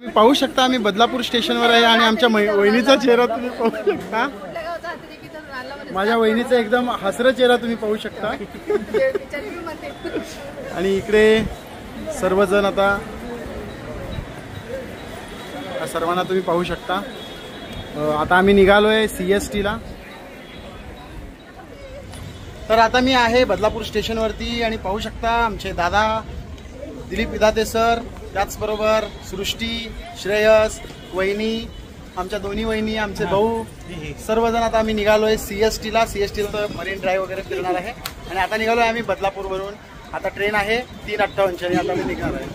तुम्ही पाहू शकता आम्ही बदलापूर स्टेशनवर आहे आणि आमच्या वहिनीचा चेहरा तुम्ही पाहू शकता। माझ्या वहिनीचा एकदम हसरा चेहरा तुम्ही पाहू शकता। आणि इकडे सर्वजण आता सर्वांना तुम्ही पाहू शकता। आता आम्ही निघालोय CST ला। तर आता मी आहे बदलापूर स्टेशनवरती आणि पाहू शकता आमचे दादा दिलीप विधाते सर, त्याचबरोबर सृष्टी, श्रेयस, वहिनी, आमच्या दोन्ही वहिनी, आमचे भाऊ, सर्वजण आता आम्ही निघालोय CST ला। CST ला मरीन ड्राईव्ह वगैरे फिरणार आहे आणि आता निघालोय आम्ही बदलापूरवरून। आता ट्रेन आहे 3:58 आणि आता आम्ही निघणार आहे।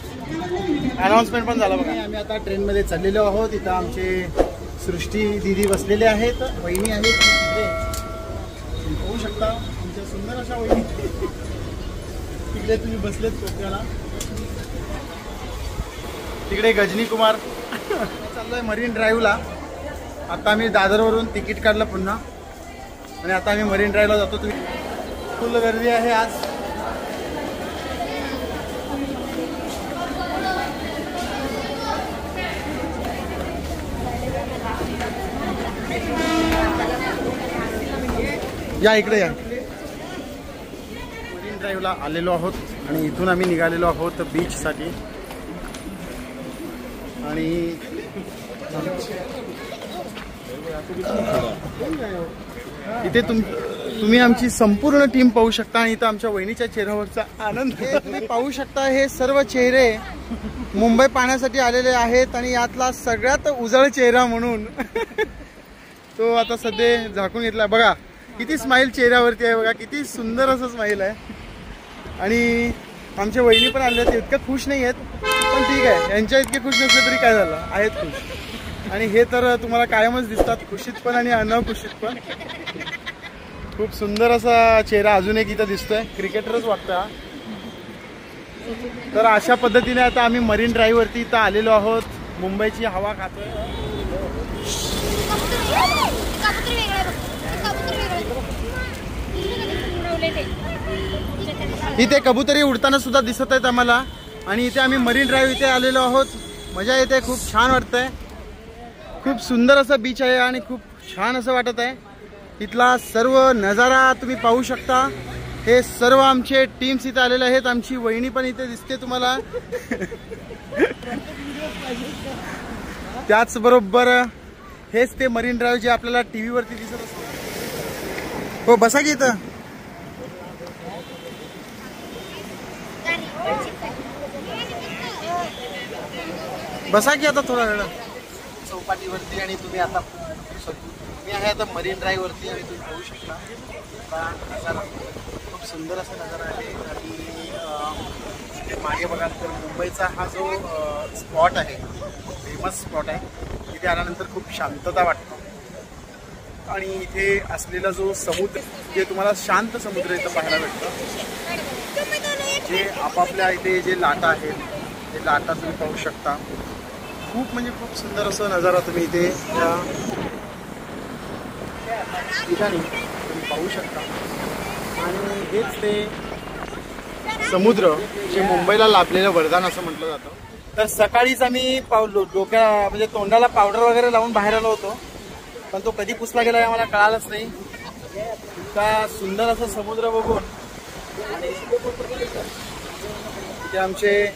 अनाउन्समेंट पण झालं बघा। आम्ही आता ट्रेनमध्ये चाललेलो आहोत। इथं आमचे सृष्टी दीदी बसलेले आहेत, वहिनी आहेत तिकडे पाहू शकता आमच्या सुंदर अशा वहिनी तिकडे तुम्ही बसलेत कोपऱ्याला। तिकडे गजनी कुमार चाललोय मरीन ड्राईव्हला। आता आम्ही दादरवरून तिकीट काढलं पुन्हा आणि आता आम्ही मरीन ड्राईव्हला जातो। तुम्ही फुल गर्दी आहे आज। या इकडे या। मरीन ड्राईव्हला आलेलो आहोत आणि इथून आम्ही निघालेलो आहोत बीच साठी। आणि इथे तुम्ही आमची संपूर्ण टीम पाहू शकता आणि इथं आमच्या वहिनीच्या चेहऱ्यावरचा आनंद तुम्ही पाहू शकता। हे सर्व चेहरे मुंबई पाहण्यासाठी आलेले आहेत आणि यातला सगळ्यात उजळ चेहरा म्हणून तो आता सध्या झाकून घेतला। बघा किती स्माइल चेहऱ्यावरती आहे, बघा किती सुंदर असं स्माइल आहे। आणि आमच्या वहिनी पण आले, ते इतकं खुश नाही आहेत पण ठीक आहे, यांच्या इतके खुश नसले तरी काय झालं, आहेत खुश। आणि हे तर तुम्हाला कायमच दिसतात, खुशीत पण आणि अनखुशीत पण। खूप सुंदर असा चेहरा अजून एक इथं दिसतोय, क्रिकेटरच वाटतं हा। तर अशा पद्धतीने आता आम्ही मरीन ड्राईव्ह वरती इथं आलेलो आहोत, मुंबईची हवा खातोय। इथे कबुतरी उडताना सुद्धा दिसत आहेत आम्हाला आणि इथे आम्ही मरीन ड्राईव्ह इथे आलेलो आहोत। मजा येते, खूप छान वाटतंय। खूप सुंदर असं बीच आहे आणि खूप छान असं वाटत आहे। इथला सर्व नजारा तुम्ही पाहू शकता। हे सर्व आमचे टीम्स इथे आलेले आहेत, आमची वहिनी पण इथे दिसते तुम्हाला। त्याचबरोबर हेच ते मरीन ड्राईव्ह जे आपल्याला TV वरती दिसत असते। हो बसा की इथं बसा की आता थोडा वेळ चौपाटीवरती। आणि तुम्ही आता मी आहे आता मरीन ड्राईव्ह वरती आणि तुम्ही पाहू शकता नजारा, खूप सुंदर असा नजारा आहे। आणि मागे बघाल तर मुंबईचा हा जो स्पॉट आहे, फेमस स्पॉट आहे, इथे आल्यानंतर खूप शांतता वाटतो। आणि इथे असलेला जो समुद्र, जे तुम्हाला शांत समुद्र इथं पाहायला भेटतं, जे आपापल्या इथे जे लाटा आहेत ते लाटा तुम्ही पाहू शकता। खूप म्हणजे खूप सुंदर असं नजारा तुम्ही इथे या ठिकाणी तुम्ही पाहू शकता। आणि हेच ते समुद्र जे मुंबईला लाभलेलं वरदान असं म्हटलं जातं। तर सकाळीच आम्ही डोक्या म्हणजे तोंडाला पावडर वगैरे लावून बाहेर आलो होतो, पण तो कधी पुसला गेला आम्हाला कळालंच नाही। इतका सुंदर असं समुद्र बघून आणि इथे आमचे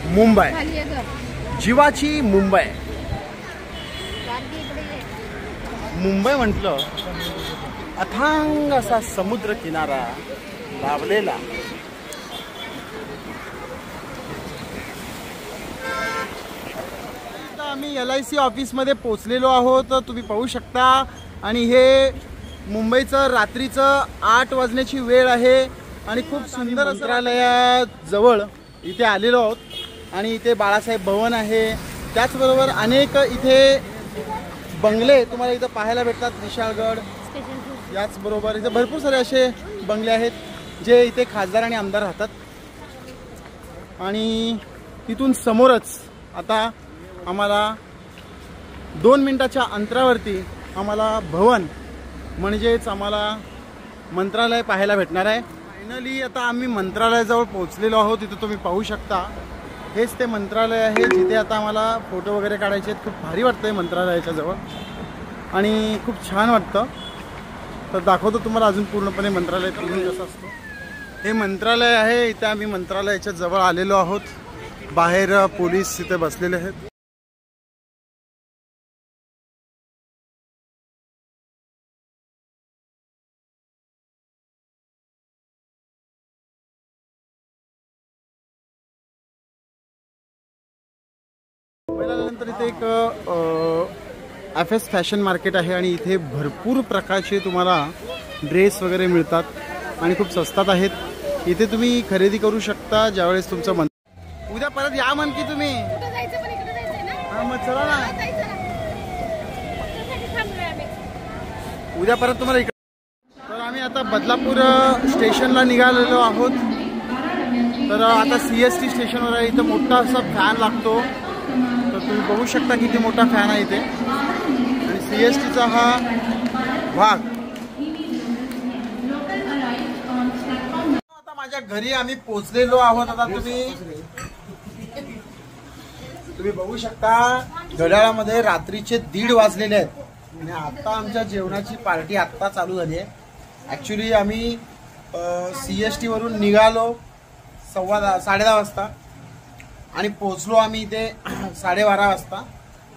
मुंबई, जीवाची मुंबई। मुंबई म्हटलं अथांग असा समुद्र किनारा लाभलेला। आम्ही LIC ऑफिसमध्ये पोहोचलेलो आहोत, तुम्ही पाहू शकता। आणि हे मुंबईचं रात्रीचं 8 वाजण्याची वेळ आहे आणि खूप सुंदर मंत्रालयाजवळ इथे आलेलो आहोत। आणि इथे बाळासाहेब भवन आहे, त्याचबरोबर अनेक इथे बंगले तुम्हाला इथं पाहायला भेटतात, विशाळगड। याचबरोबर इथे भरपूर सारे असे बंगले आहेत जे इथे खासदार आणि आमदार राहतात। आणि तिथून समोरच आता आम्हाला 2 मिनिटाच्या अंतरावरती आम्हाला भवन म्हणजेच आम्हाला मंत्रालय पाहायला भेटणार आहे। फायनली आता आम्ही मंत्रालयाजवळ पोहोचलेलो आहोत। इथं तुम्ही पाहू शकता हेच ते मंत्रालय आहे जिथे आता आम्हाला फोटो वगैरे काढायचे आहेत। खूप भारी वाटतंय मंत्रालयाच्या जवळ आणि खूप छान वाटतं। तर दाखवतो तुम्हाला अजून पूर्णपणे मंत्रालय कसं असतं। हे मंत्रालय आहे, इथे आम्ही मंत्रालयाच्या जवळ आलेलो आहोत। बाहेर पोलीस इथे बसलेले आहेत। नंतर इथे एक FS फॅशन मार्केट आहे आणि इथे भरपूर प्रकारचे तुम्हाला ड्रेस वगैरे मिळतात आणि खूप स्वस्तात आहेत। इथे तुम्ही खरेदी करू शकता ज्यावेळेस तुमचं मन। उद्या परत या मन की तुम्ही हा मग चला ना, उद्या परत तुम्हाला इकडे। तर आम्ही आता बदलापूर स्टेशनला निघालेलो आहोत। तर आता CST स्टेशनवर आहे। इथं मोठा असा फॅन लागतो, तर तुम्ही बघू शकता किती मोठा फॅन आहे इथे आणि CSTचा हा भाग। आता माझ्या घरी आम्ही पोहोचलेलो आहोत। आता तुम्ही बघू शकता घड्याळामध्ये रात्रीचे 1:30 वाजलेले आहेत आणि आता आमच्या जेवणाची पार्टी आत्ता चालू झाली आहे। ॲक्च्युली आम्ही CST वरून निघालो 10:15 वाजता आणि पोहोचलो आम्ही इथे 12:30 वाजता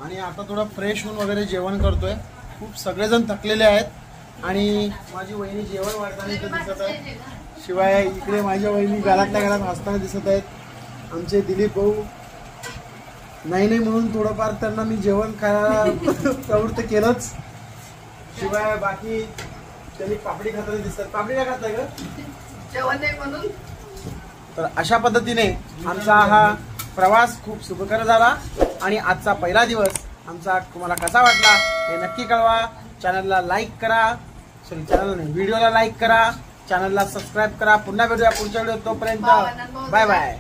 आणि आता थोडं फ्रेश होऊन वगैरे जेवण करतोय। खूप सगळेजण थकलेले आहेत आणि माझी वहिनी जेवण वाढताना इथे दिसत आहे। शिवाय इकडे माझ्या वहिनी घरातल्या घरात हसताना दिसत आहेत। आमचे दिलीप भाऊ नाही म्हणून थोडंफार त्यांना मी जेवण खायला प्रवृत्त केलंच। शिवाय बाकी त्यांनी पापडी खाताना दिसतात। पापडी काय खाताय का? जेवण नाही म्हणून। तर अशा पद्धतीने आमचा हा प्रवास खूप सुखकर झाला आणि आजचा पहिला दिवस आमचा तुम्हाला कसा वाटला हे नक्की कळवा। चॅनलला लाईक करा, व्हिडिओला लाईक करा, चॅनलला सबस्क्राईब करा। पुन्हा भेटूया पुढच्या व्हिडिओत, तोपर्यंत बाय बाय।